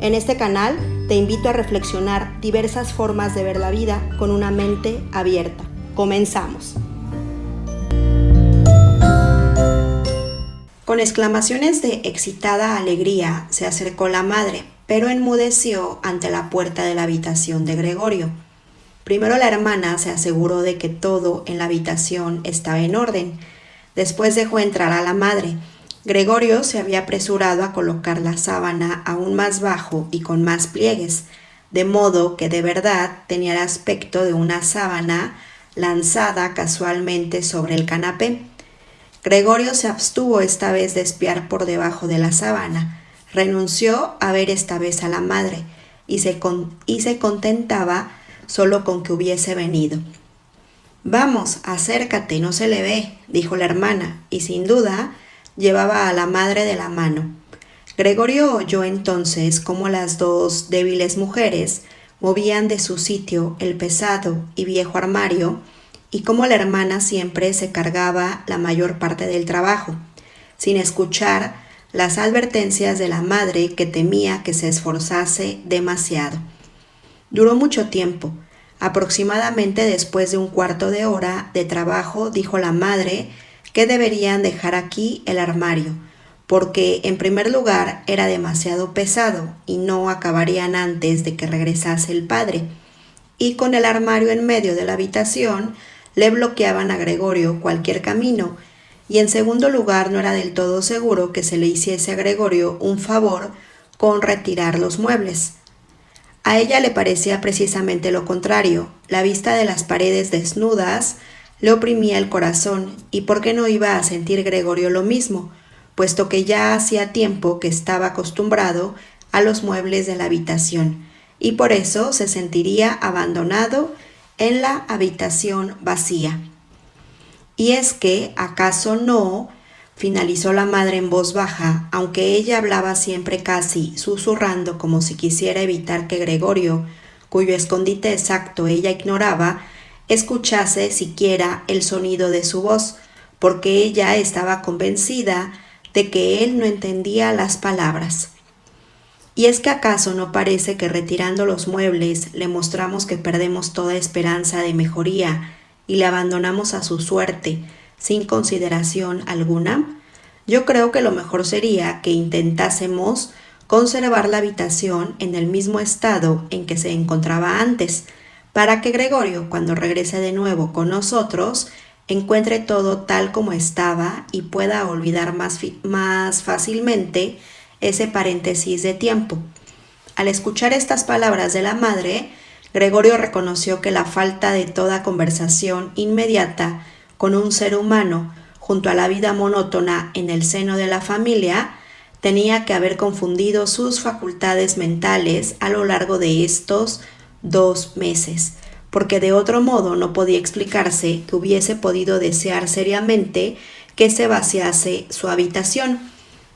En este canal te invito a reflexionar diversas formas de ver la vida con una mente abierta. Comenzamos. Con exclamaciones de excitada alegría se acercó la madre, pero enmudeció ante la puerta de la habitación de Gregorio. Primero la hermana se aseguró de que todo en la habitación estaba en orden. Después dejó entrar a la madre. Gregorio se había apresurado a colocar la sábana aún más bajo y con más pliegues, de modo que de verdad tenía el aspecto de una sábana lanzada casualmente sobre el canapé. Gregorio se abstuvo esta vez de espiar por debajo de la sábana. Renunció a ver esta vez a la madre y se contentaba solo con que hubiese venido. «Vamos, acércate, no se le ve», dijo la hermana, y sin duda llevaba a la madre de la mano. Gregorio oyó entonces cómo las dos débiles mujeres movían de su sitio el pesado y viejo armario y cómo la hermana siempre se cargaba la mayor parte del trabajo, sin escuchar las advertencias de la madre que temía que se esforzase demasiado. Duró mucho tiempo. Aproximadamente después de un cuarto de hora de trabajo, dijo la madre que deberían dejar aquí el armario, porque en primer lugar era demasiado pesado y no acabarían antes de que regresase el padre, y con el armario en medio de la habitación le bloqueaban a Gregorio cualquier camino, y en segundo lugar no era del todo seguro que se le hiciese a Gregorio un favor con retirar los muebles. A ella le parecía precisamente lo contrario. La vista de las paredes desnudas le oprimía el corazón, y ¿por qué no iba a sentir Gregorio lo mismo?, puesto que ya hacía tiempo que estaba acostumbrado a los muebles de la habitación, y por eso se sentiría abandonado en la habitación vacía. Y es que, ¿acaso no?, finalizó la madre en voz baja, aunque ella hablaba siempre casi susurrando como si quisiera evitar que Gregorio, cuyo escondite exacto ella ignoraba, escuchase siquiera el sonido de su voz, porque ella estaba convencida de que él no entendía las palabras. ¿Y es que acaso no parece que retirando los muebles le mostramos que perdemos toda esperanza de mejoría y le abandonamos a su suerte sin consideración alguna? Yo creo que lo mejor sería que intentásemos conservar la habitación en el mismo estado en que se encontraba antes, para que Gregorio, cuando regrese de nuevo con nosotros, encuentre todo tal como estaba y pueda olvidar más fácilmente ese paréntesis de tiempo. Al escuchar estas palabras de la madre, Gregorio reconoció que la falta de toda conversación inmediata con un ser humano junto a la vida monótona en el seno de la familia tenía que haber confundido sus facultades mentales a lo largo de estos 2 meses, porque de otro modo no podía explicarse que hubiese podido desear seriamente que se vaciase su habitación.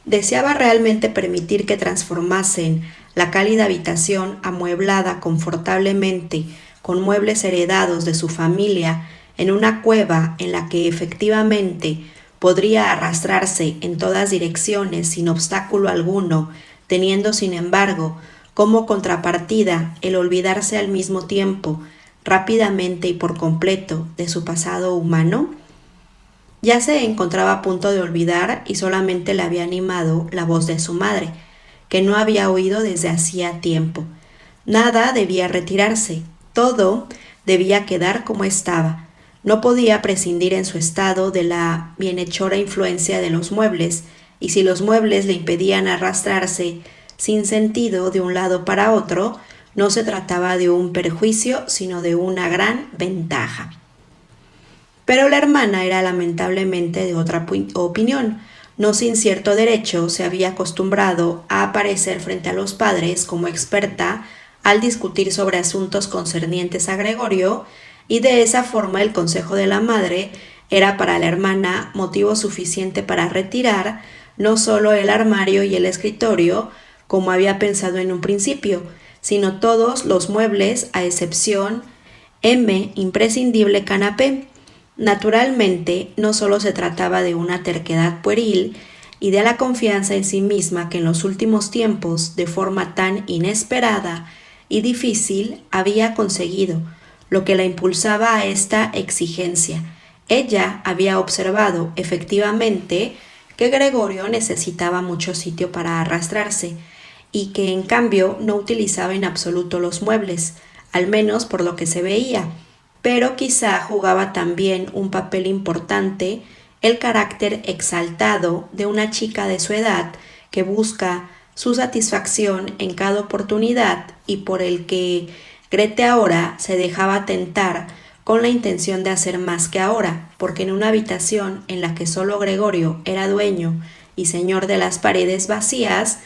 Deseaba realmente permitir que transformasen la cálida habitación amueblada confortablemente con muebles heredados de su familia en una cueva en la que efectivamente podría arrastrarse en todas direcciones sin obstáculo alguno, teniendo sin embargo como contrapartida el olvidarse al mismo tiempo, rápidamente y por completo, de su pasado humano. Ya se encontraba a punto de olvidar y solamente le había animado la voz de su madre, que no había oído desde hacía tiempo. Nada debía retirarse, todo debía quedar como estaba. No podía prescindir en su estado de la bienhechora influencia de los muebles, y si los muebles le impedían arrastrarse sin sentido de un lado para otro, no se trataba de un perjuicio, sino de una gran ventaja. Pero la hermana era lamentablemente de otra opinión. No sin cierto derecho se había acostumbrado a aparecer frente a los padres como experta al discutir sobre asuntos concernientes a Gregorio, y de esa forma el consejo de la madre era para la hermana motivo suficiente para retirar no solo el armario y el escritorio, como había pensado en un principio, sino todos los muebles a excepción imprescindible canapé. Naturalmente, no solo se trataba de una terquedad pueril, y de la confianza en sí misma que en los últimos tiempos, de forma tan inesperada y difícil, había conseguido, lo que la impulsaba a esta exigencia. Ella había observado, efectivamente, que Gregorio necesitaba mucho sitio para arrastrarse, y que en cambio no utilizaba en absoluto los muebles, al menos por lo que se veía, pero quizá jugaba también un papel importante el carácter exaltado de una chica de su edad que busca su satisfacción en cada oportunidad y por el que Grete ahora se dejaba tentar con la intención de hacer más que ahora, porque en una habitación en la que solo Gregorio era dueño y señor de las paredes vacías,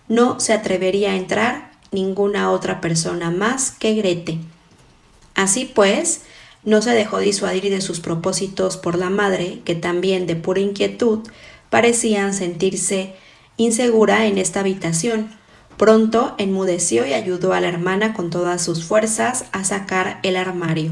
no se atrevería a entrar ninguna otra persona más que Grete. Así pues, no se dejó disuadir de sus propósitos por la madre, que también de pura inquietud parecían sentirse insegura en esta habitación. Pronto enmudeció y ayudó a la hermana con todas sus fuerzas a sacar el armario.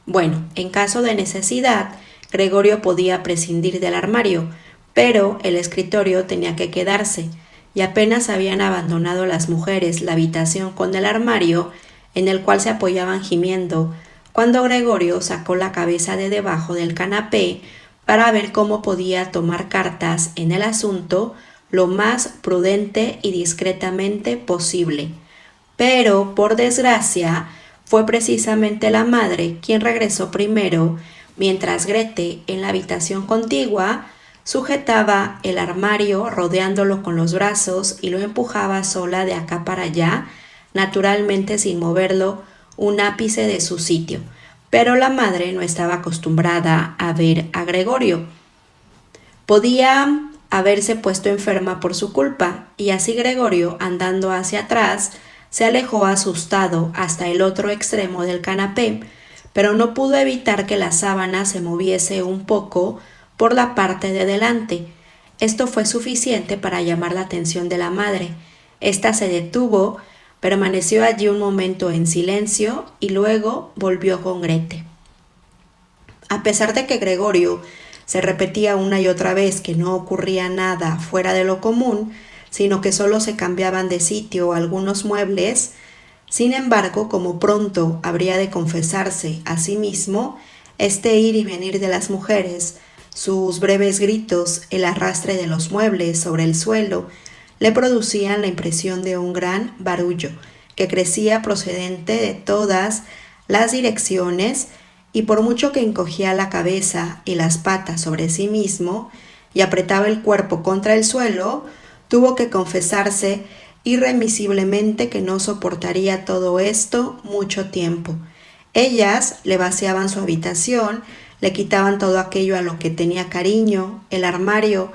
Bueno, en caso de necesidad, Gregorio podía prescindir del armario, pero el escritorio tenía que quedarse, y apenas habían abandonado las mujeres la habitación con el armario, en el cual se apoyaban gimiendo, cuando Gregorio sacó la cabeza de debajo del canapé para ver cómo podía tomar cartas en el asunto lo más prudente y discretamente posible. Pero, por desgracia, fue precisamente la madre quien regresó primero, mientras Grete, en la habitación contigua, sujetaba el armario rodeándolo con los brazos y lo empujaba sola de acá para allá, naturalmente sin moverlo un ápice de su sitio. Pero la madre no estaba acostumbrada a ver a Gregorio. Podía haberse puesto enferma por su culpa, y así Gregorio, andando hacia atrás, se alejó asustado hasta el otro extremo del canapé, pero no pudo evitar que la sábana se moviese un poco por la parte de delante. Esto fue suficiente para llamar la atención de la madre. Esta se detuvo, permaneció allí un momento en silencio y luego volvió con Grete. A pesar de que Gregorio se repetía una y otra vez que no ocurría nada fuera de lo común, sino que solo se cambiaban de sitio algunos muebles, sin embargo, como pronto habría de confesarse a sí mismo, este ir y venir de las mujeres, sus breves gritos, el arrastre de los muebles sobre el suelo, le producían la impresión de un gran barullo que crecía procedente de todas las direcciones, y por mucho que encogía la cabeza y las patas sobre sí mismo y apretaba el cuerpo contra el suelo, tuvo que confesarse irremisiblemente que no soportaría todo esto mucho tiempo. Ellas le vaciaban su habitación, le quitaban todo aquello a lo que tenía cariño, el armario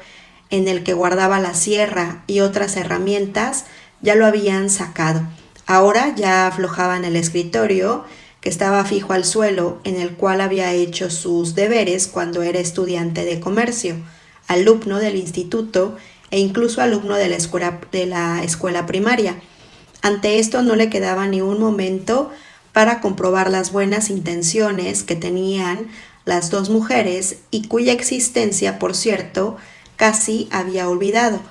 en el que guardaba la sierra y otras herramientas ya lo habían sacado. Ahora ya aflojaban el escritorio, que estaba fijo al suelo, en el cual había hecho sus deberes cuando era estudiante de comercio, alumno del instituto e incluso alumno de la escuela primaria. Ante esto no le quedaba ni un momento para comprobar las buenas intenciones que tenían las dos mujeres y cuya existencia, por cierto, casi había olvidado,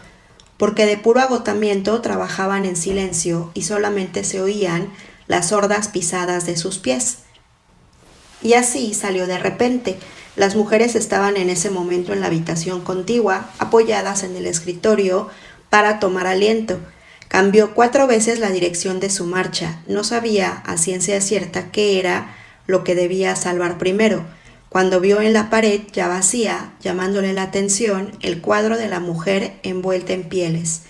porque de puro agotamiento trabajaban en silencio y solamente se oían las sordas pisadas de sus pies. Y así salió de repente. Las mujeres estaban en ese momento en la habitación contigua, apoyadas en el escritorio para tomar aliento. Cambió 4 veces la dirección de su marcha. No sabía a ciencia cierta qué era lo que debía salvar primero, cuando vio en la pared ya vacía, llamándole la atención, el cuadro de la mujer envuelta en pieles.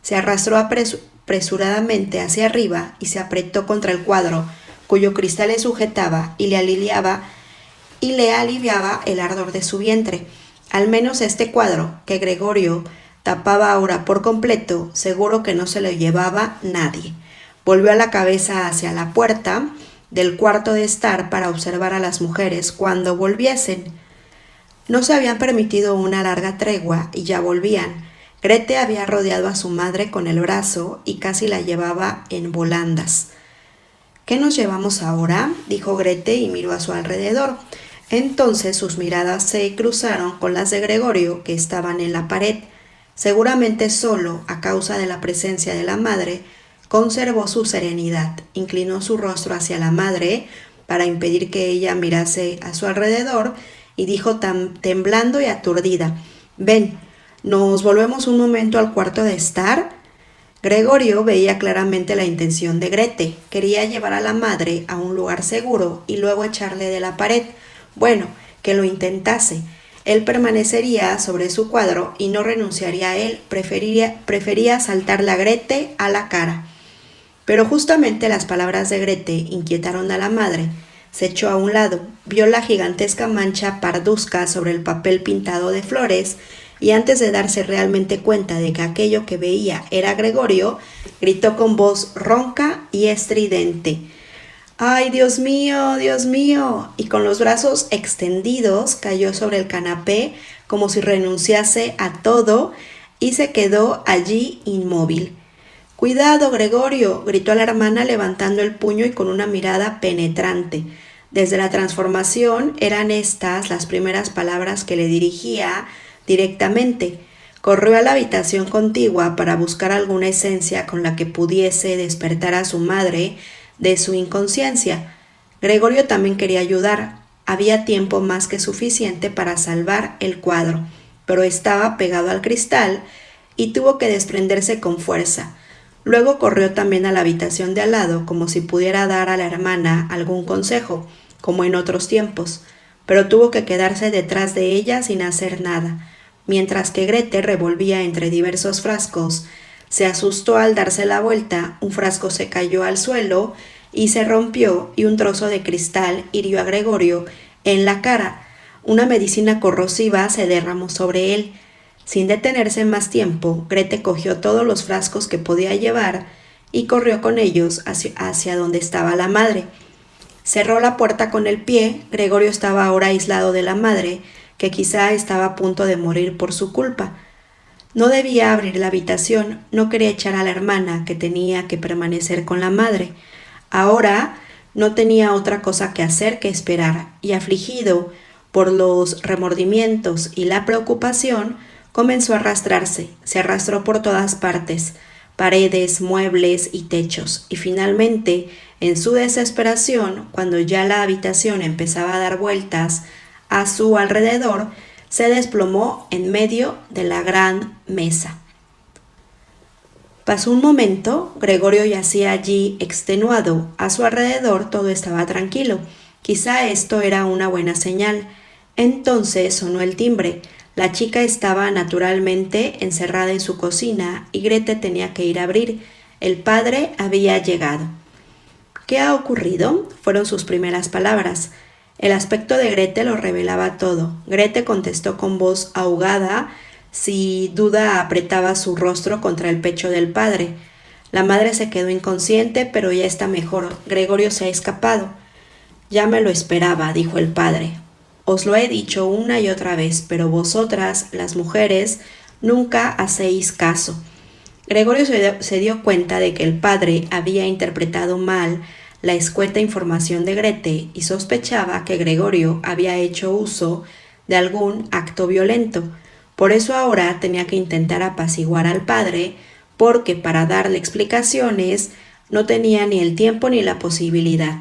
Se arrastró apresuradamente hacia arriba y se apretó contra el cuadro, cuyo cristal le sujetaba y le aliviaba el ardor de su vientre. Al menos este cuadro, que Gregorio tapaba ahora por completo, seguro que no se lo llevaba nadie. Volvió la cabeza hacia la puerta del cuarto de estar para observar a las mujeres cuando volviesen. No se habían permitido una larga tregua y ya volvían. Grete había rodeado a su madre con el brazo y casi la llevaba en volandas. ¿Qué nos llevamos ahora?, dijo Grete y miró a su alrededor. Entonces sus miradas se cruzaron con las de Gregorio, que estaban en la pared. Seguramente solo a causa de la presencia de la madre, conservó su serenidad, inclinó su rostro hacia la madre para impedir que ella mirase a su alrededor y dijo temblando y aturdida: «Ven, ¿nos volvemos un momento al cuarto de estar?». Gregorio veía claramente la intención de Grete. Quería llevar a la madre a un lugar seguro y luego echarle de la pared. Bueno, que lo intentase. Él permanecería sobre su cuadro y no renunciaría a él. Prefería saltarle a Grete a la cara. Pero justamente las palabras de Grete inquietaron a la madre. Se echó a un lado, vio la gigantesca mancha parduzca sobre el papel pintado de flores y antes de darse realmente cuenta de que aquello que veía era Gregorio, gritó con voz ronca y estridente: «¡Ay, Dios mío, Dios mío!». Y con los brazos extendidos cayó sobre el canapé como si renunciase a todo y se quedó allí inmóvil. «¡Cuidado, Gregorio!», gritó la hermana levantando el puño y con una mirada penetrante. Desde la transformación eran estas las primeras palabras que le dirigía directamente. Corrió a la habitación contigua para buscar alguna esencia con la que pudiese despertar a su madre de su inconsciencia. Gregorio también quería ayudar. Había tiempo más que suficiente para salvar el cuadro, pero estaba pegado al cristal y tuvo que desprenderse con fuerza. Luego corrió también a la habitación de al lado como si pudiera dar a la hermana algún consejo, como en otros tiempos, pero tuvo que quedarse detrás de ella sin hacer nada. Mientras que Grete revolvía entre diversos frascos, se asustó al darse la vuelta. Un frasco se cayó al suelo y se rompió y un trozo de cristal hirió a Gregorio en la cara. Una medicina corrosiva se derramó sobre él. Sin detenerse más tiempo, Grete cogió todos los frascos que podía llevar y corrió con ellos hacia donde estaba la madre. Cerró la puerta con el pie. Gregorio estaba ahora aislado de la madre, que quizá estaba a punto de morir por su culpa. No debía abrir la habitación, no quería echar a la hermana, que tenía que permanecer con la madre. Ahora no tenía otra cosa que hacer que esperar, y afligido por los remordimientos y la preocupación, comenzó a arrastrarse. Se arrastró por todas partes, paredes, muebles y techos, y finalmente, en su desesperación, cuando ya la habitación empezaba a dar vueltas a su alrededor, se desplomó en medio de la gran mesa. Pasó un momento. Gregorio yacía allí extenuado. A su alrededor todo estaba tranquilo. Quizá esto era una buena señal. Entonces sonó el timbre. La chica estaba naturalmente encerrada en su cocina y Grete tenía que ir a abrir. El padre había llegado. «¿Qué ha ocurrido?», fueron sus primeras palabras. El aspecto de Grete lo revelaba todo. Grete contestó con voz ahogada, si duda apretaba su rostro contra el pecho del padre. La madre se quedó inconsciente, pero ya está mejor. Gregorio se ha escapado. «Ya me lo esperaba», dijo el padre. «Os lo he dicho una y otra vez, pero vosotras, las mujeres, nunca hacéis caso». Gregorio se dio cuenta de que el padre había interpretado mal la escueta información de Grete y sospechaba que Gregorio había hecho uso de algún acto violento. Por eso ahora tenía que intentar apaciguar al padre, porque para darle explicaciones no tenía ni el tiempo ni la posibilidad.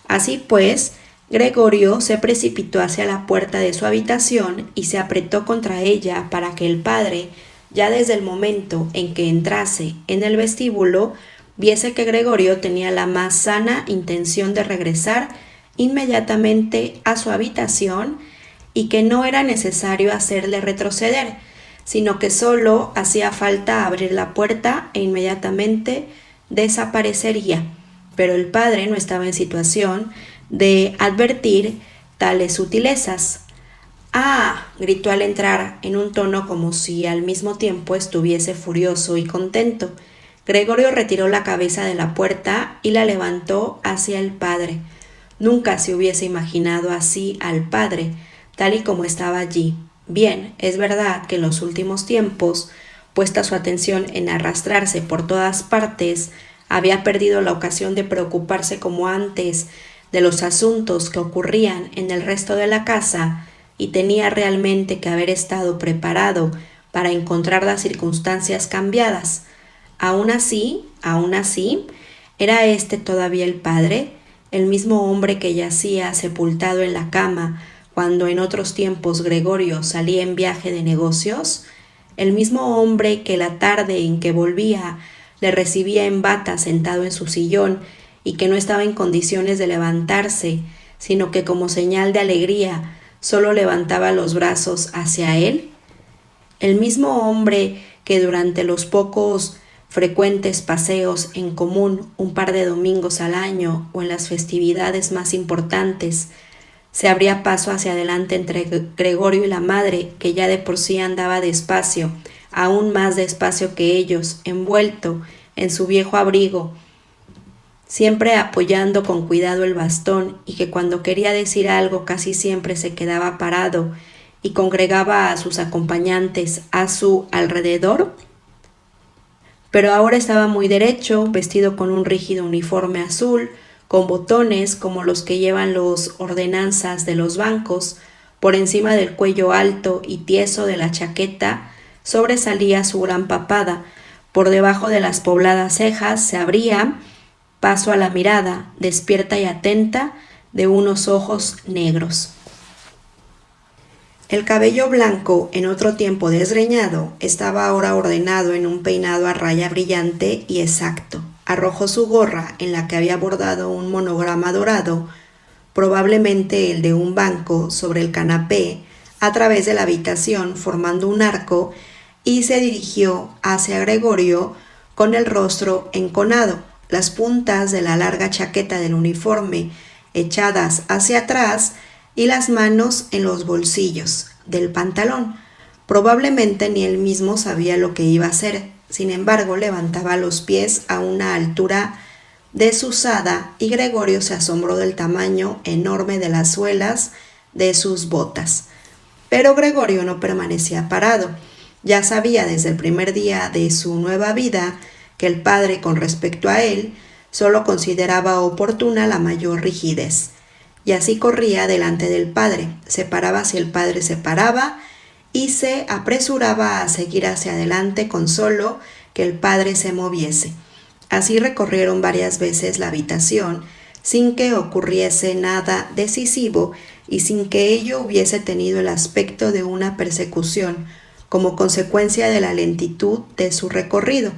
Así pues, Gregorio se precipitó hacia la puerta de su habitación y se apretó contra ella para que el padre, ya desde el momento en que entrase en el vestíbulo, viese que Gregorio tenía la más sana intención de regresar inmediatamente a su habitación y que no era necesario hacerle retroceder, sino que solo hacía falta abrir la puerta e inmediatamente desaparecería. Pero el padre no estaba en situación de advertir tales sutilezas. «¡Ah!», gritó al entrar en un tono como si al mismo tiempo estuviese furioso y contento. Gregorio retiró la cabeza de la puerta y la levantó hacia el padre. Nunca se hubiese imaginado así al padre, tal y como estaba allí. Bien, es verdad que en los últimos tiempos, puesta su atención en arrastrarse por todas partes, había perdido la ocasión de preocuparse como antes de los asuntos que ocurrían en el resto de la casa y tenía realmente que haber estado preparado para encontrar las circunstancias cambiadas. Aún así, ¿era este todavía el padre, el mismo hombre que yacía sepultado en la cama cuando en otros tiempos Gregorio salía en viaje de negocios? ¿El mismo hombre que la tarde en que volvía le recibía en bata sentado en su sillón y que no estaba en condiciones de levantarse, sino que como señal de alegría solo levantaba los brazos hacia él? ¿El mismo hombre que durante los pocos frecuentes paseos en común un par de domingos al año o en las festividades más importantes se abría paso hacia adelante entre Gregorio y la madre, que ya de por sí andaba despacio, aún más despacio que ellos, envuelto en su viejo abrigo, siempre apoyando con cuidado el bastón, y que cuando quería decir algo casi siempre se quedaba parado y congregaba a sus acompañantes a su alrededor? Pero ahora estaba muy derecho, vestido con un rígido uniforme azul, con botones como los que llevan los ordenanzas de los bancos. Por encima del cuello alto y tieso de la chaqueta sobresalía su gran papada. Por debajo de las pobladas cejas se abría paso a la mirada, despierta y atenta, de unos ojos negros. El cabello blanco, en otro tiempo desgreñado, estaba ahora ordenado en un peinado a raya brillante y exacto. Arrojó su gorra, en la que había bordado un monograma dorado, probablemente el de un banco, sobre el canapé, a través de la habitación, formando un arco, y se dirigió hacia Gregorio con el rostro enconado, las puntas de la larga chaqueta del uniforme echadas hacia atrás y las manos en los bolsillos del pantalón. Probablemente ni él mismo sabía lo que iba a hacer. Sin embargo, levantaba los pies a una altura desusada y Gregorio se asombró del tamaño enorme de las suelas de sus botas. Pero Gregorio no permanecía parado. Ya sabía desde el primer día de su nueva vida que el padre, con respecto a él, solo consideraba oportuna la mayor rigidez. Y así corría delante del padre, se paraba si el padre se paraba y se apresuraba a seguir hacia adelante con solo que el padre se moviese. Así recorrieron varias veces la habitación sin que ocurriese nada decisivo y sin que ello hubiese tenido el aspecto de una persecución como consecuencia de la lentitud de su recorrido.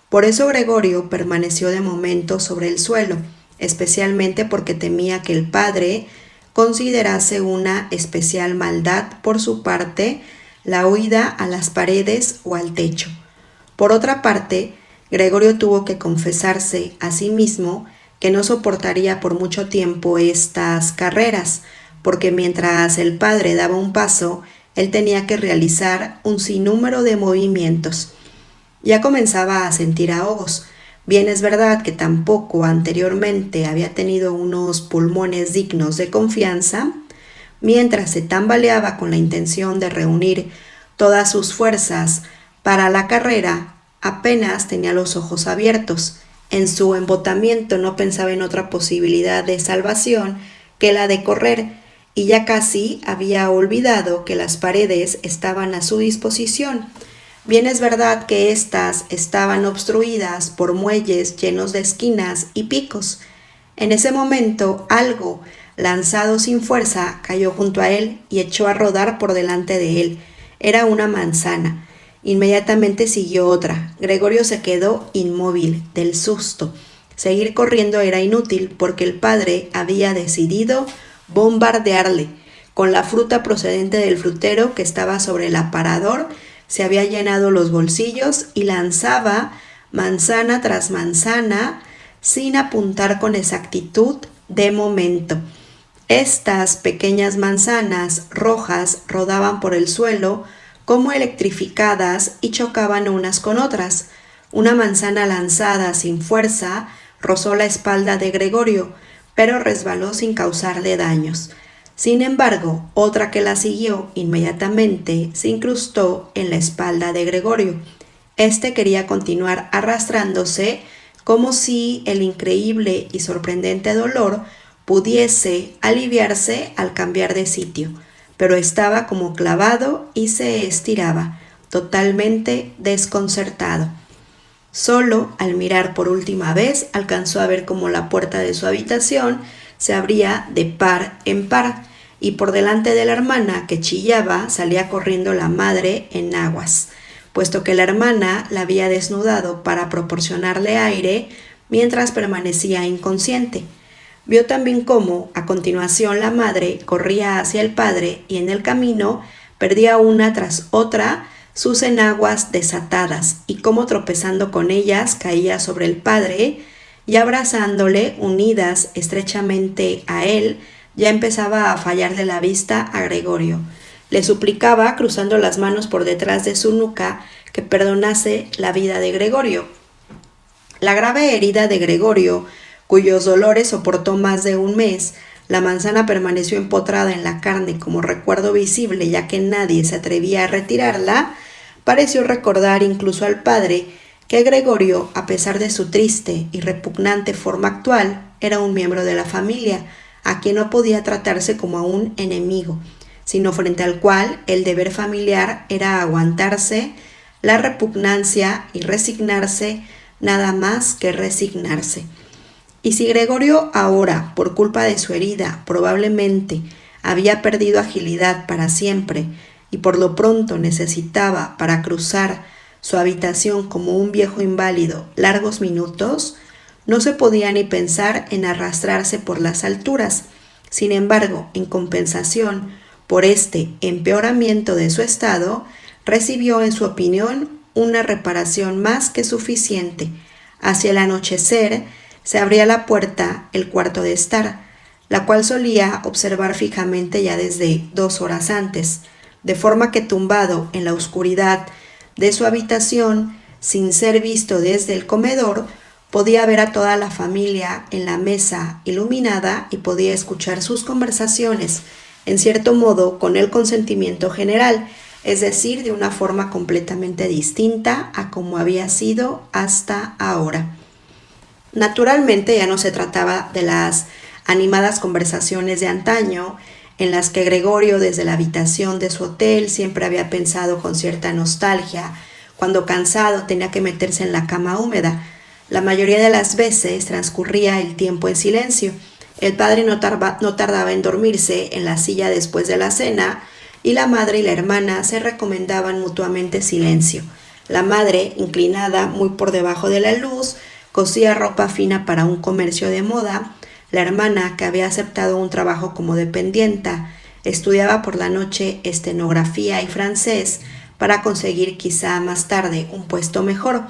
Por eso Gregorio permaneció de momento sobre el suelo, especialmente porque temía que el padre considerase una especial maldad por su parte la huida a las paredes o al techo. Por otra parte, Gregorio tuvo que confesarse a sí mismo que no soportaría por mucho tiempo estas carreras, porque mientras el padre daba un paso, él tenía que realizar un sinnúmero de movimientos. Ya comenzaba a sentir ahogos. Bien es verdad que tampoco anteriormente había tenido unos pulmones dignos de confianza. Mientras se tambaleaba con la intención de reunir todas sus fuerzas para la carrera, apenas tenía los ojos abiertos. En su embotamiento no pensaba en otra posibilidad de salvación que la de correr, y ya casi había olvidado que las paredes estaban a su disposición. Bien es verdad que éstas estaban obstruidas por muelles llenos de esquinas y picos. En ese momento algo, lanzado sin fuerza, cayó junto a él y echó a rodar por delante de él. Era una manzana. Inmediatamente siguió otra. Gregorio se quedó inmóvil del susto. Seguir corriendo era inútil porque el padre había decidido bombardearle. Con la fruta procedente del frutero que estaba sobre el aparador, se había llenado los bolsillos y lanzaba manzana tras manzana sin apuntar con exactitud de momento. Estas pequeñas manzanas rojas rodaban por el suelo como electrificadas y chocaban unas con otras. Una manzana lanzada sin fuerza rozó la espalda de Gregorio, pero resbaló sin causarle daños. Sin embargo, otra que la siguió inmediatamente se incrustó en la espalda de Gregorio. Este quería continuar arrastrándose como si el increíble y sorprendente dolor pudiese aliviarse al cambiar de sitio, pero estaba como clavado y se estiraba. totalmente desconcertado. Solo al mirar por última vez alcanzó a ver cómo la puerta de su habitación se abría de par en par y por delante de la hermana que chillaba salía corriendo la madre en aguas, puesto que la hermana la había desnudado para proporcionarle aire mientras permanecía inconsciente. Vio también cómo, a continuación, la madre corría hacia el padre y en el camino perdía una tras otra sus enaguas desatadas y cómo tropezando con ellas caía sobre el padre y abrazándole, unidas estrechamente a él, ya empezaba a fallarle la vista a Gregorio. Le suplicaba, cruzando las manos por detrás de su nuca, que perdonase la vida de Gregorio. La grave herida de Gregorio, cuyos dolores soportó más de un mes, la manzana permaneció empotrada en la carne como recuerdo visible, ya que nadie se atrevía a retirarla, pareció recordar incluso al padre que Gregorio, a pesar de su triste y repugnante forma actual, era un miembro de la familia, a quien no podía tratarse como a un enemigo, sino frente al cual el deber familiar era aguantarse la repugnancia y resignarse, nada más que resignarse. Y si Gregorio ahora, por culpa de su herida, probablemente había perdido agilidad para siempre y por lo pronto necesitaba para cruzar su habitación como un viejo inválido largos minutos, no se podía ni pensar en arrastrarse por las alturas. Sin embargo, en compensación por este empeoramiento de su estado, recibió en su opinión una reparación más que suficiente. Hacia el anochecer se abría la puerta el cuarto de estar, la cual solía observar fijamente ya desde 2 horas antes, de forma que tumbado en la oscuridad de su habitación, sin ser visto desde el comedor, podía ver a toda la familia en la mesa iluminada y podía escuchar sus conversaciones, en cierto modo con el consentimiento general, es decir, de una forma completamente distinta a como había sido hasta ahora. Naturalmente ya no se trataba de las animadas conversaciones de antaño, en las que Gregorio desde la habitación de su hotel siempre había pensado con cierta nostalgia, cuando cansado tenía que meterse en la cama húmeda. La mayoría de las veces transcurría el tiempo en silencio. El padre no tardaba en dormirse en la silla después de la cena, y la madre y la hermana se recomendaban mutuamente silencio. La madre, inclinada muy por debajo de la luz, cosía ropa fina para un comercio de moda. La hermana, que había aceptado un trabajo como dependienta, estudiaba por la noche estenografía y francés para conseguir quizá más tarde un puesto mejor.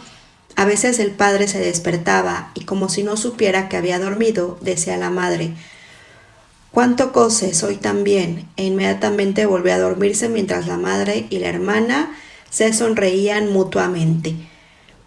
A veces el padre se despertaba y como si no supiera que había dormido, decía a la madre: «¿Cuánto coses hoy también?», e inmediatamente volvió a dormirse mientras la madre y la hermana se sonreían mutuamente.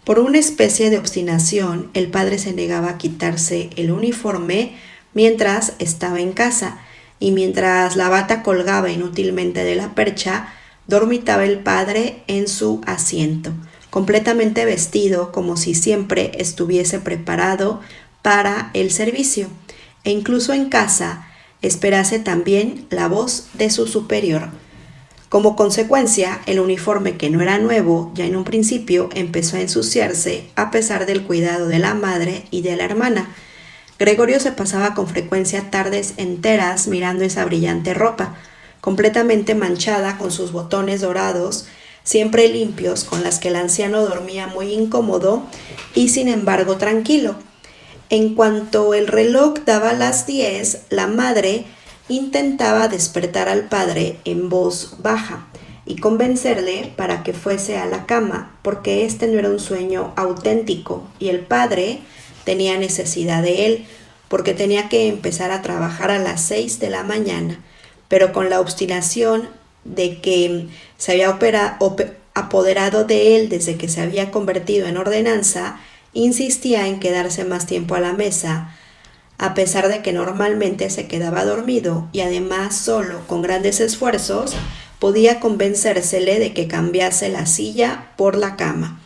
Por una especie de obstinación, el padre se negaba a quitarse el uniforme mientras estaba en casa, y mientras la bata colgaba inútilmente de la percha, dormitaba el padre en su asiento, completamente vestido como si siempre estuviese preparado para el servicio, e incluso en casa esperase también la voz de su superior. Como consecuencia, el uniforme, que no era nuevo, ya en un principio empezó a ensuciarse a pesar del cuidado de la madre y de la hermana. Gregorio se pasaba con frecuencia tardes enteras mirando esa brillante ropa, completamente manchada con sus botones dorados, siempre limpios, con las que el anciano dormía muy incómodo y sin embargo tranquilo. En cuanto el reloj daba las 10, la madre intentaba despertar al padre en voz baja y convencerle para que fuese a la cama, porque este no era un sueño auténtico y el padre tenía necesidad de él, porque tenía que empezar a trabajar a las 6 de la mañana, pero con la obstinación de que se había apoderado de él desde que se había convertido en ordenanza, insistía en quedarse más tiempo a la mesa, a pesar de que normalmente se quedaba dormido y además solo con grandes esfuerzos podía convencérsele de que cambiase la silla por la cama.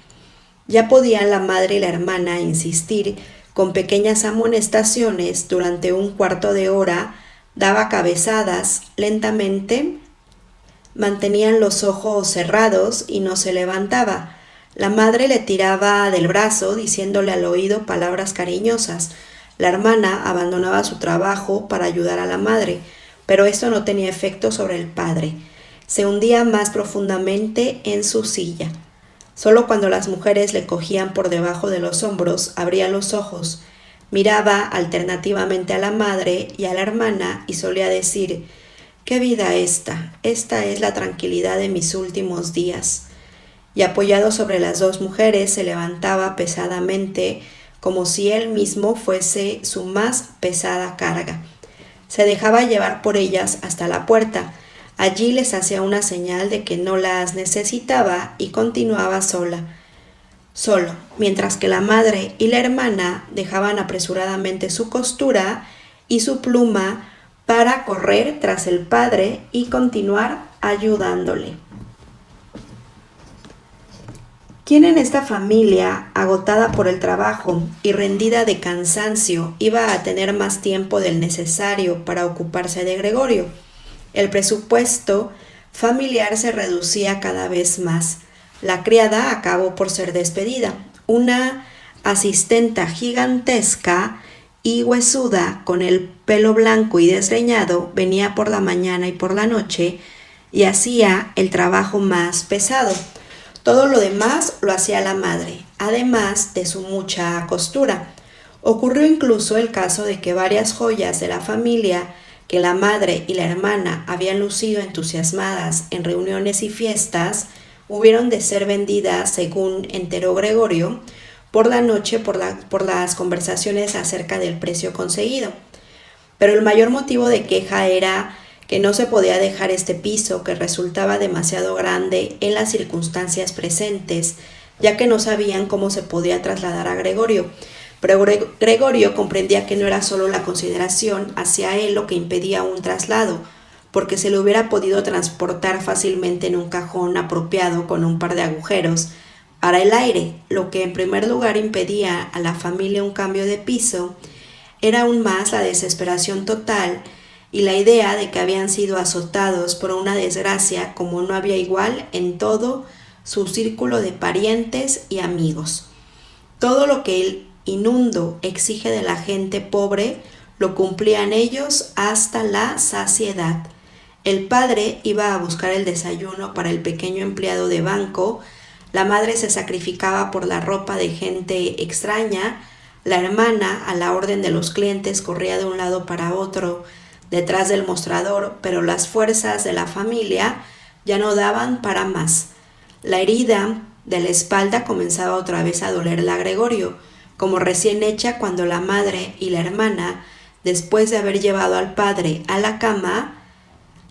Ya podían la madre y la hermana insistir con pequeñas amonestaciones. Durante un cuarto de hora daba cabezadas lentamente Mantenían los ojos cerrados y no se levantaba. La madre le tiraba del brazo diciéndole al oído palabras cariñosas. La hermana abandonaba su trabajo para ayudar a la madre, pero esto no tenía efecto sobre el padre. Se hundía más profundamente en su silla. Solo cuando las mujeres le cogían por debajo de los hombros, abría los ojos, miraba alternativamente a la madre y a la hermana y solía decir: «¿Qué vida esta? Esta es la tranquilidad de mis últimos días». Y apoyado sobre las dos mujeres se levantaba pesadamente, como si él mismo fuese su más pesada carga. Se dejaba llevar por ellas hasta la puerta. Allí les hacía una señal de que no las necesitaba y continuaba solo, mientras que la madre y la hermana dejaban apresuradamente su costura y su pluma para correr tras el padre y continuar ayudándole. ¿Quién en esta familia, agotada por el trabajo y rendida de cansancio, iba a tener más tiempo del necesario para ocuparse de Gregorio? El presupuesto familiar se reducía cada vez más. La criada acabó por ser despedida. Una asistenta gigantesca y huesuda, con el pelo blanco y desgreñado, venía por la mañana y por la noche y hacía el trabajo más pesado. Todo lo demás lo hacía la madre, además de su mucha costura. Ocurrió incluso el caso de que varias joyas de la familia que la madre y la hermana habían lucido entusiasmadas en reuniones y fiestas, hubieron de ser vendidas, según enteró Gregorio, por la noche por las conversaciones acerca del precio conseguido. Pero el mayor motivo de queja era que no se podía dejar este piso, que resultaba demasiado grande en las circunstancias presentes, ya que no sabían cómo se podía trasladar a Gregorio. Pero Gregorio comprendía que no era solo la consideración hacia él lo que impedía un traslado, porque se le hubiera podido transportar fácilmente en un cajón apropiado con un par de agujeros para el aire. Lo que en primer lugar impedía a la familia un cambio de piso era aún más la desesperación total y la idea de que habían sido azotados por una desgracia como no había igual en todo su círculo de parientes y amigos. Todo lo que el inmundo exige de la gente pobre lo cumplían ellos hasta la saciedad. El padre iba a buscar el desayuno para el pequeño empleado de banco, la madre se sacrificaba por la ropa de gente extraña, la hermana, a la orden de los clientes, corría de un lado para otro detrás del mostrador, pero las fuerzas de la familia ya no daban para más. La herida de la espalda comenzaba otra vez a dolerle a Gregorio, como recién hecha cuando la madre y la hermana, después de haber llevado al padre a la cama,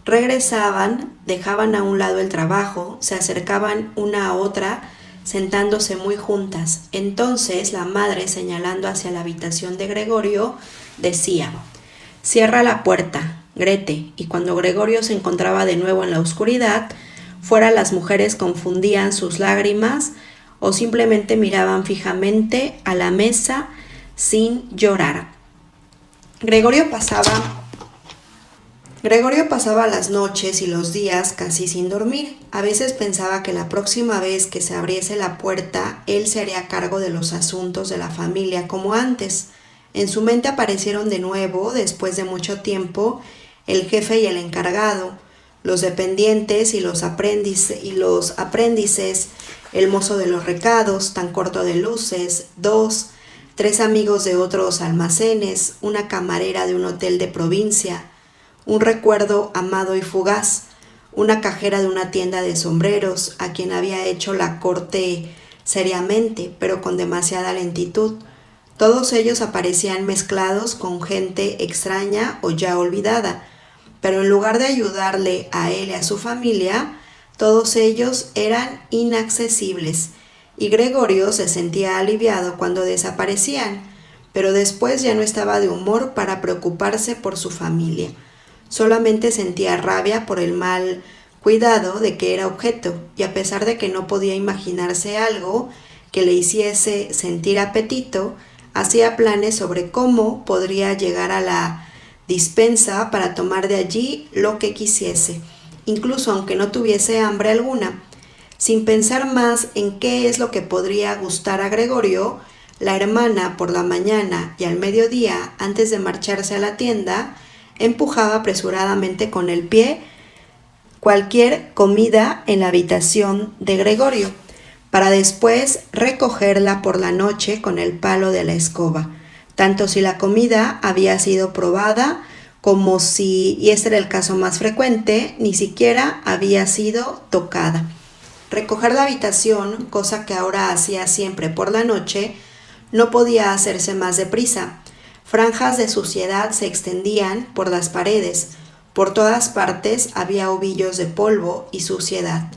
regresaban, dejaban a un lado el trabajo, se acercaban una a otra, sentándose muy juntas. Entonces la madre, señalando hacia la habitación de Gregorio, decía: «Cierra la puerta, Grete», y cuando Gregorio se encontraba de nuevo en la oscuridad, fuera las mujeres confundían sus lágrimas o simplemente miraban fijamente a la mesa sin llorar. Gregorio pasaba las noches y los días casi sin dormir. A veces pensaba que la próxima vez que se abriese la puerta, él se haría cargo de los asuntos de la familia como antes. En su mente aparecieron de nuevo, después de mucho tiempo, el jefe y el encargado, los dependientes y los aprendices, el mozo de los recados, tan corto de luces, 2, 3 amigos de otros almacenes, una camarera de un hotel de provincia, un recuerdo amado y fugaz, una cajera de una tienda de sombreros, a quien había hecho la corte seriamente, pero con demasiada lentitud. Todos ellos aparecían mezclados con gente extraña o ya olvidada, pero en lugar de ayudarle a él y a su familia, todos ellos eran inaccesibles, y Gregorio se sentía aliviado cuando desaparecían, pero después ya no estaba de humor para preocuparse por su familia. Solamente sentía rabia por el mal cuidado de que era objeto, y a pesar de que no podía imaginarse algo que le hiciese sentir apetito, hacía planes sobre cómo podría llegar a la dispensa para tomar de allí lo que quisiese. incluso aunque no tuviese hambre alguna. Sin pensar más en qué es lo que podría gustar a Gregorio, la hermana por la mañana y al mediodía, antes de marcharse a la tienda, empujaba apresuradamente con el pie cualquier comida en la habitación de Gregorio, para después recogerla por la noche con el palo de la escoba, tanto si la comida había sido probada como si, y este era el caso más frecuente, ni siquiera había sido tocada. Recoger la habitación, cosa que ahora hacía siempre por la noche, no podía hacerse más deprisa. Franjas de suciedad se extendían por las paredes. Por todas partes había ovillos de polvo y suciedad.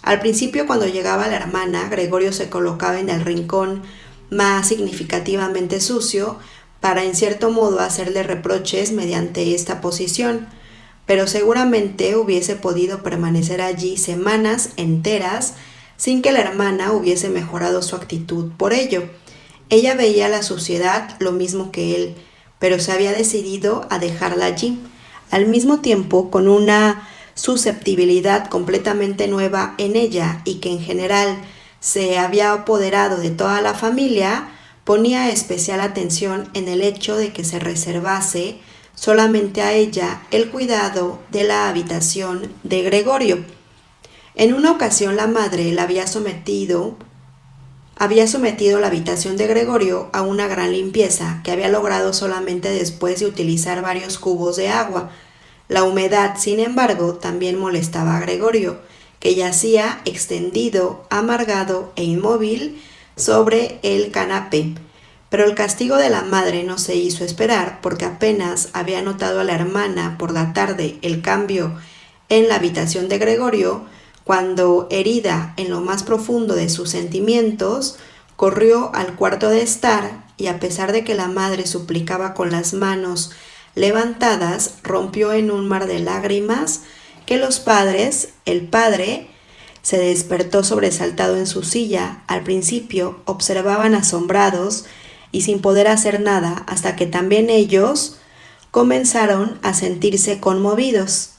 Al principio, cuando llegaba la hermana, Gregorio se colocaba en el rincón más significativamente sucio para en cierto modo hacerle reproches mediante esta posición, pero seguramente hubiese podido permanecer allí semanas enteras sin que la hermana hubiese mejorado su actitud por ello. Ella veía la suciedad lo mismo que él, pero se había decidido a dejarla allí. Al mismo tiempo, con una susceptibilidad completamente nueva en ella y que en general se había apoderado de toda la familia, ponía especial atención en el hecho de que se reservase solamente a ella el cuidado de la habitación de Gregorio. En una ocasión la madre la había sometido la habitación de Gregorio a una gran limpieza que había logrado solamente después de utilizar varios cubos de agua. La humedad, sin embargo, también molestaba a Gregorio, que yacía extendido, amargado e inmóvil sobre el canapé. Pero el castigo de la madre no se hizo esperar, porque apenas había notado a la hermana por la tarde el cambio en la habitación de Gregorio, cuando, herida en lo más profundo de sus sentimientos, corrió al cuarto de estar y, a pesar de que la madre suplicaba con las manos levantadas, rompió en un mar de lágrimas que el padre se despertó sobresaltado en su silla. Al principio observaban asombrados y sin poder hacer nada, hasta que también ellos comenzaron a sentirse conmovidos.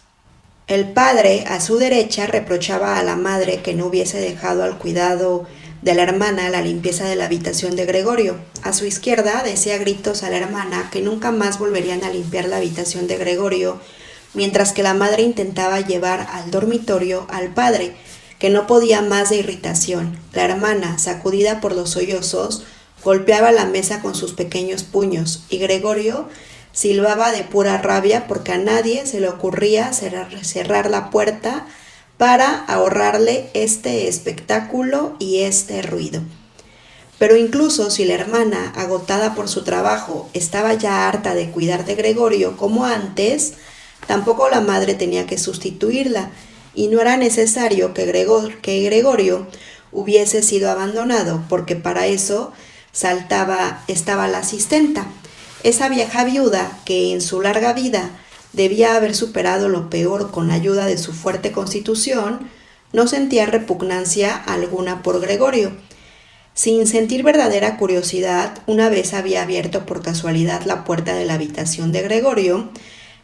El padre, a su derecha, reprochaba a la madre que no hubiese dejado al cuidado de la hermana la limpieza de la habitación de Gregorio. A su izquierda decía a gritos a la hermana que nunca más volverían a limpiar la habitación de Gregorio, mientras que la madre intentaba llevar al dormitorio al padre, que no podía más de irritación. La hermana, sacudida por los sollozos, golpeaba la mesa con sus pequeños puños, y Gregorio silbaba de pura rabia porque a nadie se le ocurría cerrar la puerta para ahorrarle este espectáculo y este ruido. Pero incluso si la hermana, agotada por su trabajo, estaba ya harta de cuidar de Gregorio como antes, tampoco la madre tenía que sustituirla, y no era necesario que Gregorio hubiese sido abandonado, porque para eso estaba la asistenta. Esa vieja viuda que en su larga vida debía haber superado lo peor con la ayuda de su fuerte constitución, no sentía repugnancia alguna por Gregorio. Sin sentir verdadera curiosidad, una vez había abierto por casualidad la puerta de la habitación de Gregorio,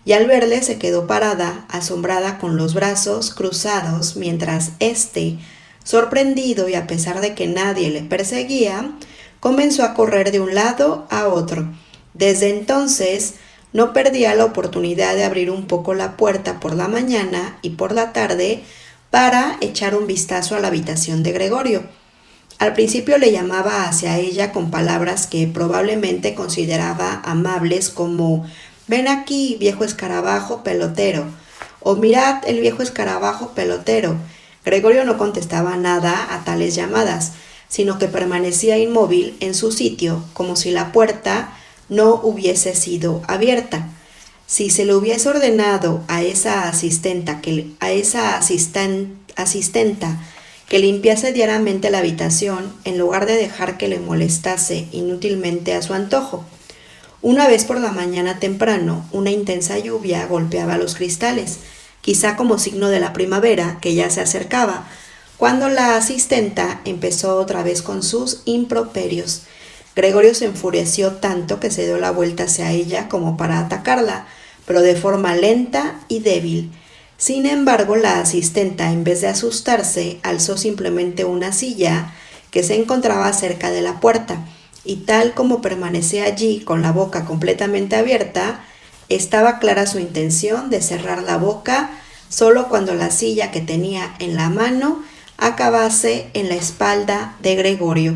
y al verle se quedó parada, asombrada, con los brazos cruzados, mientras éste, sorprendido y a pesar de que nadie le perseguía, comenzó a correr de un lado a otro. Desde entonces no perdía la oportunidad de abrir un poco la puerta por la mañana y por la tarde para echar un vistazo a la habitación de Gregorio. Al principio le llamaba hacia ella con palabras que probablemente consideraba amables, como «Ven aquí, viejo escarabajo pelotero», o «Mirad el viejo escarabajo pelotero». Gregorio no contestaba nada a tales llamadas, sino que permanecía inmóvil en su sitio, como si la puerta no hubiese sido abierta. Si se le hubiese ordenado a esa asistenta que limpiase diariamente la habitación, en lugar de dejar que le molestase inútilmente a su antojo. Una vez por la mañana temprano, una intensa lluvia golpeaba los cristales, quizá como signo de la primavera que ya se acercaba, cuando la asistenta empezó otra vez con sus improperios. Gregorio se enfureció tanto que se dio la vuelta hacia ella como para atacarla, pero de forma lenta y débil. Sin embargo, la asistenta, en vez de asustarse, alzó simplemente una silla que se encontraba cerca de la puerta, y tal como permanecía allí con la boca completamente abierta, estaba clara su intención de cerrar la boca solo cuando la silla que tenía en la mano acabase en la espalda de Gregorio.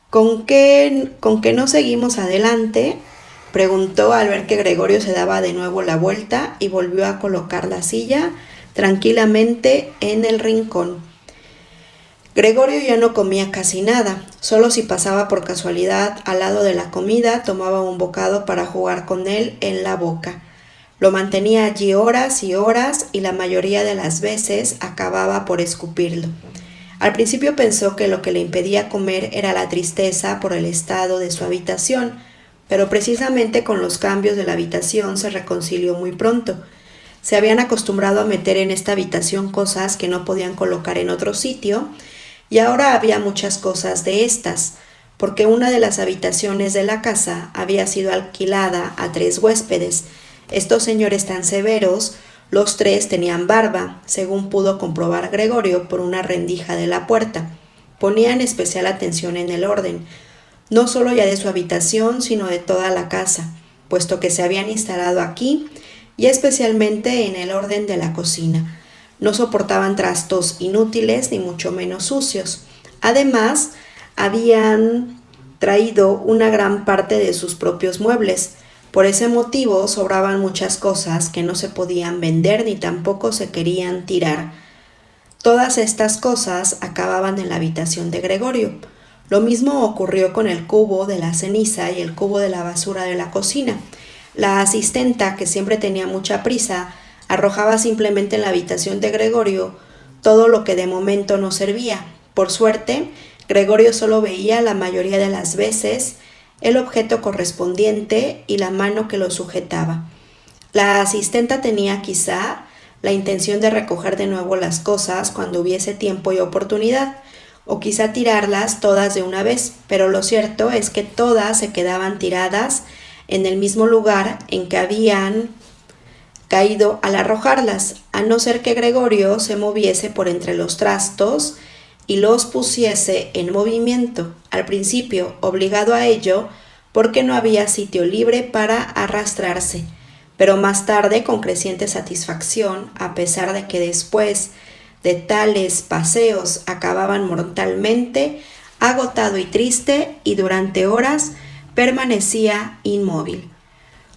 ¿Con qué no seguimos adelante?, preguntó al ver que Gregorio se daba de nuevo la vuelta y volvió a colocar la silla tranquilamente en el rincón. Gregorio ya no comía casi nada, solo si pasaba por casualidad al lado de la comida tomaba un bocado para jugar con él en la boca. Lo mantenía allí horas y horas y la mayoría de las veces acababa por escupirlo. Al principio pensó que lo que le impedía comer era la tristeza por el estado de su habitación, pero precisamente con los cambios de la habitación se reconcilió muy pronto. Se habían acostumbrado a meter en esta habitación cosas que no podían colocar en otro sitio, y ahora había muchas cosas de estas, porque una de las habitaciones de la casa había sido alquilada a 3 huéspedes. Estos señores tan severos, los 3 tenían barba, según pudo comprobar Gregorio por una rendija de la puerta. Ponían especial atención en el orden, no solo ya de su habitación, sino de toda la casa, puesto que se habían instalado aquí, y especialmente en el orden de la cocina. No soportaban trastos inútiles ni mucho menos sucios. Además, habían traído una gran parte de sus propios muebles. Por ese motivo sobraban muchas cosas que no se podían vender ni tampoco se querían tirar. Todas estas cosas acababan en la habitación de Gregorio. Lo mismo ocurrió con el cubo de la ceniza y el cubo de la basura de la cocina. La asistenta, que siempre tenía mucha prisa, arrojaba simplemente en la habitación de Gregorio todo lo que de momento no servía. Por suerte, Gregorio solo veía la mayoría de las veces el objeto correspondiente y la mano que lo sujetaba. La asistenta tenía quizá la intención de recoger de nuevo las cosas cuando hubiese tiempo y oportunidad, o quizá tirarlas todas de una vez, pero lo cierto es que todas se quedaban tiradas en el mismo lugar en que habían caído al arrojarlas, a no ser que Gregorio se moviese por entre los trastos y los pusiese en movimiento, al principio obligado a ello porque no había sitio libre para arrastrarse, pero más tarde con creciente satisfacción, a pesar de que después de tales paseos acababan mortalmente, agotado y triste, y durante horas permanecía inmóvil.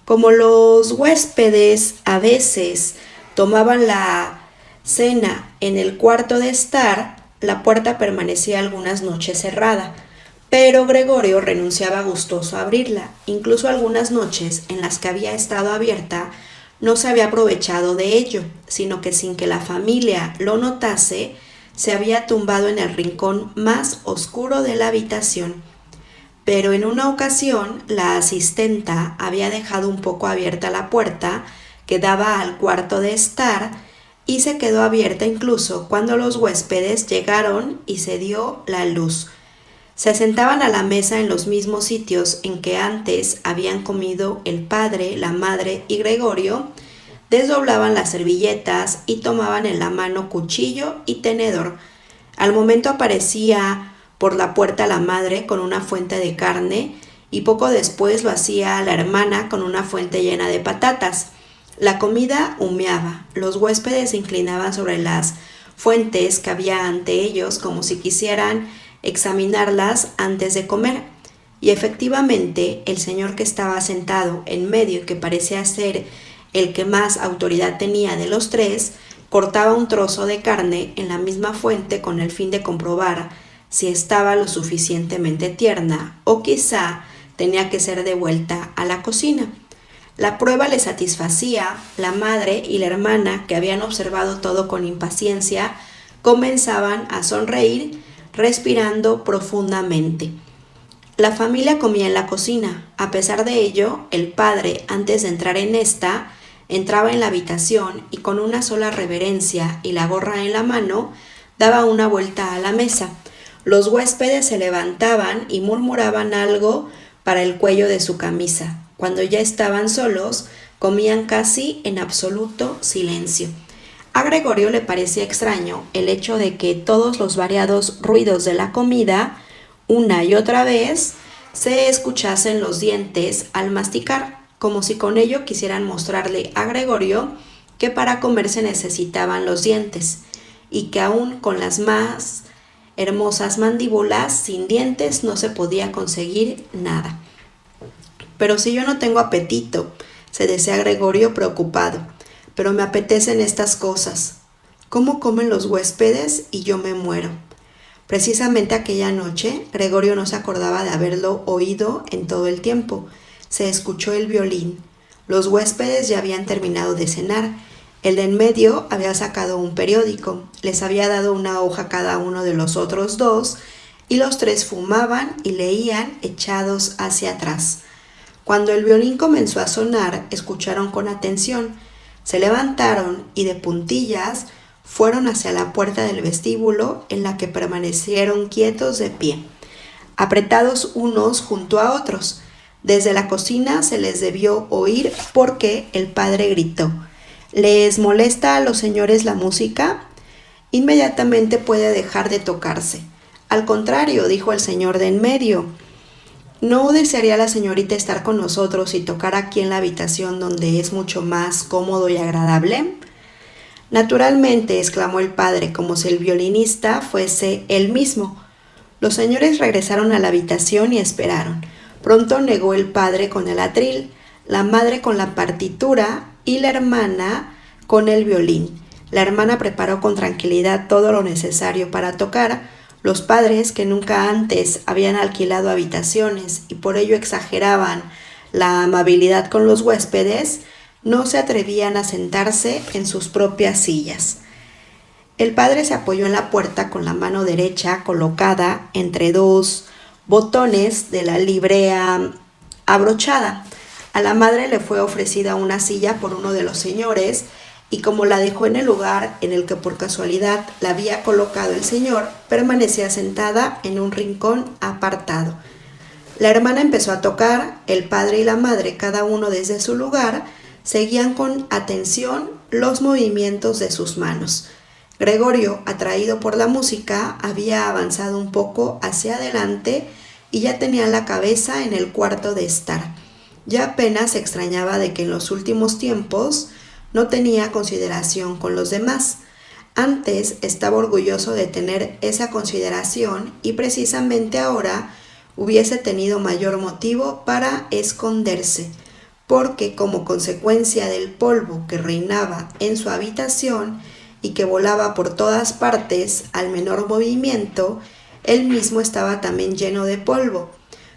Como los huéspedes a veces tomaban la cena en el cuarto de estar, la puerta permanecía algunas noches cerrada, pero Gregorio renunciaba gustoso a abrirla. Incluso algunas noches en las que había estado abierta no se había aprovechado de ello, sino que sin que la familia lo notase, se había tumbado en el rincón más oscuro de la habitación. Pero en una ocasión la asistenta había dejado un poco abierta la puerta que daba al cuarto de estar y se quedó abierta incluso cuando los huéspedes llegaron y se dio la luz. Se sentaban a la mesa en los mismos sitios en que antes habían comido el padre, la madre y Gregorio, desdoblaban las servilletas y tomaban en la mano cuchillo y tenedor. Al momento aparecía por la puerta la madre con una fuente de carne y poco después lo hacía la hermana con una fuente llena de patatas. La comida humeaba, los huéspedes se inclinaban sobre las fuentes que había ante ellos como si quisieran examinarlas antes de comer, y efectivamente el señor que estaba sentado en medio y que parecía ser el que más autoridad tenía de los 3, cortaba un trozo de carne en la misma fuente con el fin de comprobar si estaba lo suficientemente tierna o quizá tenía que ser devuelta a la cocina. La prueba le satisfacía. La madre y la hermana, que habían observado todo con impaciencia, comenzaban a sonreír, respirando profundamente. La familia comía en la cocina. A pesar de ello, el padre, antes de entrar en esta, entraba en la habitación y con una sola reverencia y la gorra en la mano, daba una vuelta a la mesa. Los huéspedes se levantaban y murmuraban algo para el cuello de su camisa. Cuando ya estaban solos, comían casi en absoluto silencio. A Gregorio le parecía extraño el hecho de que todos los variados ruidos de la comida, una y otra vez, se escuchasen los dientes al masticar, como si con ello quisieran mostrarle a Gregorio que para comer se necesitaban los dientes, y que aún con las más hermosas mandíbulas sin dientes no se podía conseguir nada. Pero si yo no tengo apetito, se decía Gregorio preocupado, pero me apetecen estas cosas. ¿Cómo comen los huéspedes y yo me muero? Precisamente aquella noche, Gregorio no se acordaba de haberlo oído en todo el tiempo. Se escuchó el violín. Los huéspedes ya habían terminado de cenar. El de en medio había sacado un periódico, les había dado una hoja a cada uno de los otros dos, y los tres fumaban y leían echados hacia atrás. Cuando el violín comenzó a sonar, escucharon con atención, se levantaron y de puntillas fueron hacia la puerta del vestíbulo, en la que permanecieron quietos de pie, apretados unos junto a otros. Desde la cocina se les debió oír porque el padre gritó: ¿les molesta a los señores la música? Inmediatamente puede dejar de tocarse. Al contrario, dijo el señor de en medio, ¿no desearía la señorita estar con nosotros y tocar aquí en la habitación donde es mucho más cómodo y agradable? Naturalmente, exclamó el padre, como si el violinista fuese él mismo. Los señores regresaron a la habitación y esperaron. Pronto negó el padre con el atril, la madre con la partitura y la hermana con el violín. La hermana preparó con tranquilidad todo lo necesario para tocar. Los padres, que nunca antes habían alquilado habitaciones y por ello exageraban la amabilidad con los huéspedes, no se atrevían a sentarse en sus propias sillas. El padre se apoyó en la puerta con la mano derecha colocada entre dos botones de la librea abrochada. A la madre le fue ofrecida una silla por uno de los señores, y como la dejó en el lugar en el que por casualidad la había colocado el señor, permanecía sentada en un rincón apartado. La hermana empezó a tocar, el padre y la madre, cada uno desde su lugar, seguían con atención los movimientos de sus manos. Gregorio, atraído por la música, había avanzado un poco hacia adelante y ya tenía la cabeza en el cuarto de estar. Ya apenas se extrañaba de que en los últimos tiempos no tenía consideración con los demás. Antes estaba orgulloso de tener esa consideración y precisamente ahora hubiese tenido mayor motivo para esconderse, porque como consecuencia del polvo que reinaba en su habitación y que volaba por todas partes al menor movimiento, él mismo estaba también lleno de polvo.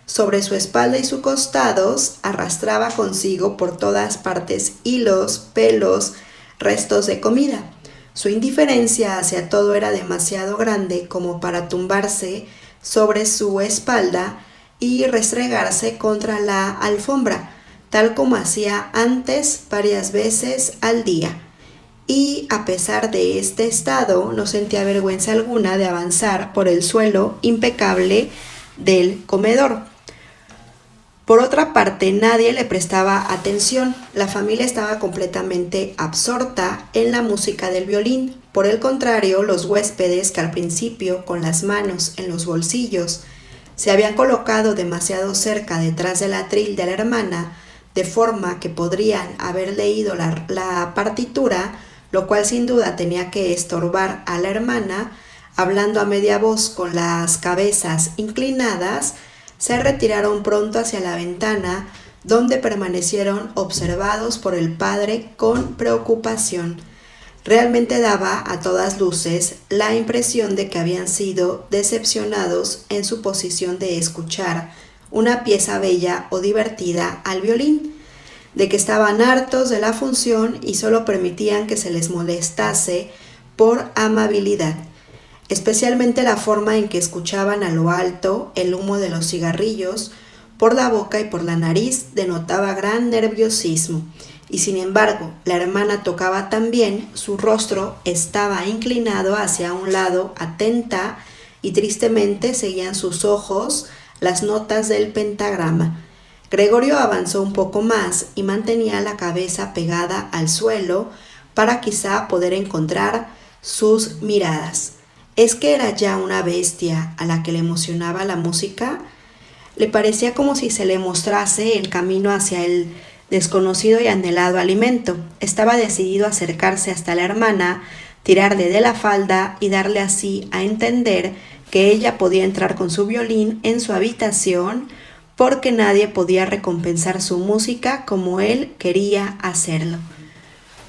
Sobre su espalda y sus costados arrastraba consigo por todas partes hilos, pelos, restos de comida. Su indiferencia hacia todo era demasiado grande como para tumbarse sobre su espalda y restregarse contra la alfombra, tal como hacía antes varias veces al día. Y a pesar de este estado, no sentía vergüenza alguna de avanzar por el suelo impecable del comedor. Por otra parte, nadie le prestaba atención. La familia estaba completamente absorta en la música del violín. Por el contrario, los huéspedes, que al principio, con las manos en los bolsillos, se habían colocado demasiado cerca detrás del atril de la hermana, de forma que podrían haber leído la partitura, lo cual sin duda tenía que estorbar a la hermana, hablando a media voz con las cabezas inclinadas, se retiraron pronto hacia la ventana, donde permanecieron observados por el padre con preocupación. Realmente daba a todas luces la impresión de que habían sido decepcionados en su posición de escuchar una pieza bella o divertida al violín, de que estaban hartos de la función y solo permitían que se les molestase por amabilidad. Especialmente la forma en que escuchaban a lo alto el humo de los cigarrillos por la boca y por la nariz denotaba gran nerviosismo, y sin embargo la hermana tocaba tan bien, su rostro estaba inclinado hacia un lado atenta y tristemente seguían sus ojos las notas del pentagrama. Gregorio avanzó un poco más y mantenía la cabeza pegada al suelo para quizá poder encontrar sus miradas. ¿Es que era ya una bestia a la que le emocionaba la música? Le parecía como si se le mostrase el camino hacia el desconocido y anhelado alimento. Estaba decidido a acercarse hasta la hermana, tirarle de la falda y darle así a entender que ella podía entrar con su violín en su habitación porque nadie podía recompensar su música como él quería hacerlo.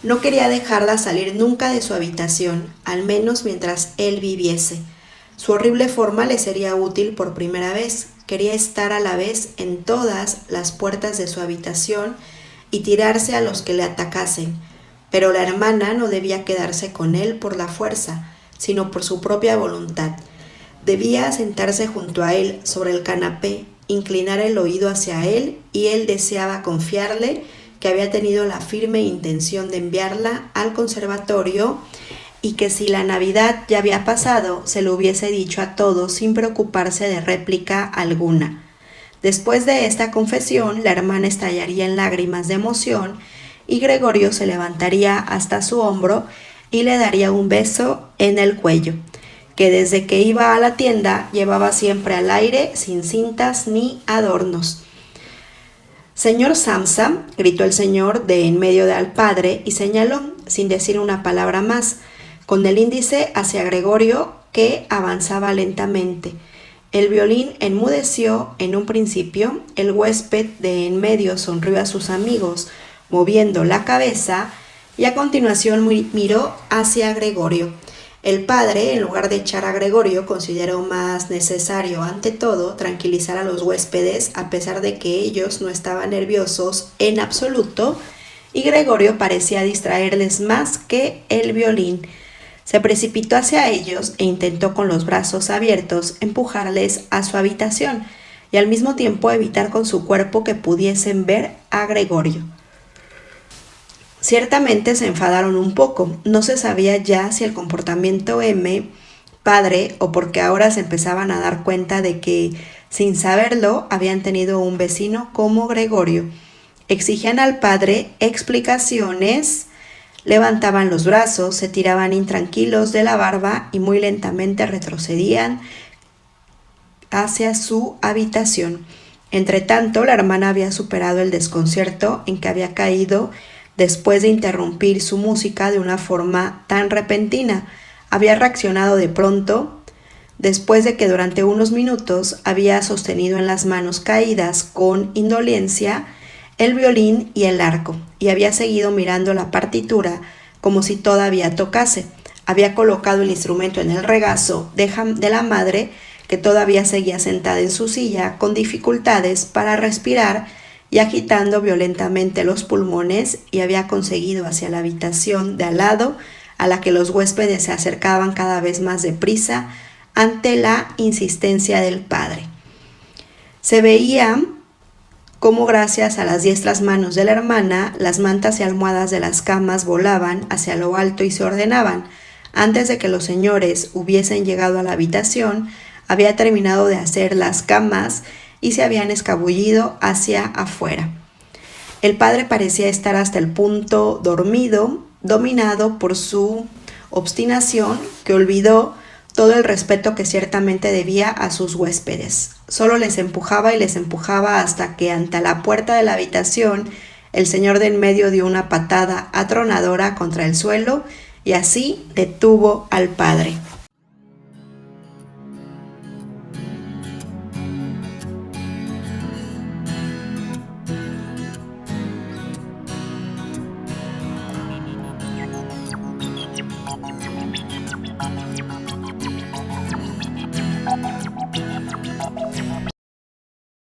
No quería dejarla salir nunca de su habitación, al menos mientras él viviese. Su horrible forma le sería útil por primera vez. Quería estar a la vez en todas las puertas de su habitación y tirarse a los que le atacasen. Pero la hermana no debía quedarse con él por la fuerza, sino por su propia voluntad. Debía sentarse junto a él sobre el canapé, inclinar el oído hacia él, y él deseaba confiarle que había tenido la firme intención de enviarla al conservatorio y que si la Navidad ya había pasado, se lo hubiese dicho a todos sin preocuparse de réplica alguna. Después de esta confesión, la hermana estallaría en lágrimas de emoción y Gregorio se levantaría hasta su hombro y le daría un beso en el cuello, que desde que iba a la tienda llevaba siempre al aire, sin cintas ni adornos. «Señor Samsa», gritó el señor de en medio al padre y señaló, sin decir una palabra más, con el índice hacia Gregorio, que avanzaba lentamente. El violín enmudeció en un principio, el huésped de en medio sonrió a sus amigos, moviendo la cabeza, y a continuación miró hacia Gregorio. El padre, en lugar de echar a Gregorio, consideró más necesario, ante todo, tranquilizar a los huéspedes, a pesar de que ellos no estaban nerviosos en absoluto, y Gregorio parecía distraerles más que el violín. Se precipitó hacia ellos e intentó con los brazos abiertos empujarles a su habitación, y al mismo tiempo evitar con su cuerpo que pudiesen ver a Gregorio. Ciertamente se enfadaron un poco. No se sabía ya si el comportamiento padre, o porque ahora se empezaban a dar cuenta de que, sin saberlo, habían tenido un vecino como Gregorio. Exigían al padre explicaciones, levantaban los brazos, se tiraban intranquilos de la barba y muy lentamente retrocedían hacia su habitación. Entretanto, la hermana había superado el desconcierto en que había caído después de interrumpir su música de una forma tan repentina. Había reaccionado de pronto, después de que durante unos minutos había sostenido en las manos caídas con indolencia el violín y el arco, y había seguido mirando la partitura como si todavía tocase. Había colocado el instrumento en el regazo de la madre, que todavía seguía sentada en su silla con dificultades para respirar y agitando violentamente los pulmones, y había conseguido hacia la habitación de al lado, a la que los huéspedes se acercaban cada vez más deprisa ante la insistencia del padre. Se veía cómo, gracias a las diestras manos de la hermana, las mantas y almohadas de las camas volaban hacia lo alto y se ordenaban. Antes de que los señores hubiesen llegado a la habitación, había terminado de hacer las camas y se habían escabullido hacia afuera. El padre parecía estar hasta el punto dormido, dominado por su obstinación, que olvidó todo el respeto que ciertamente debía a sus huéspedes. Solo les empujaba y les empujaba hasta que ante la puerta de la habitación el señor de en medio dio una patada atronadora contra el suelo y así detuvo al padre.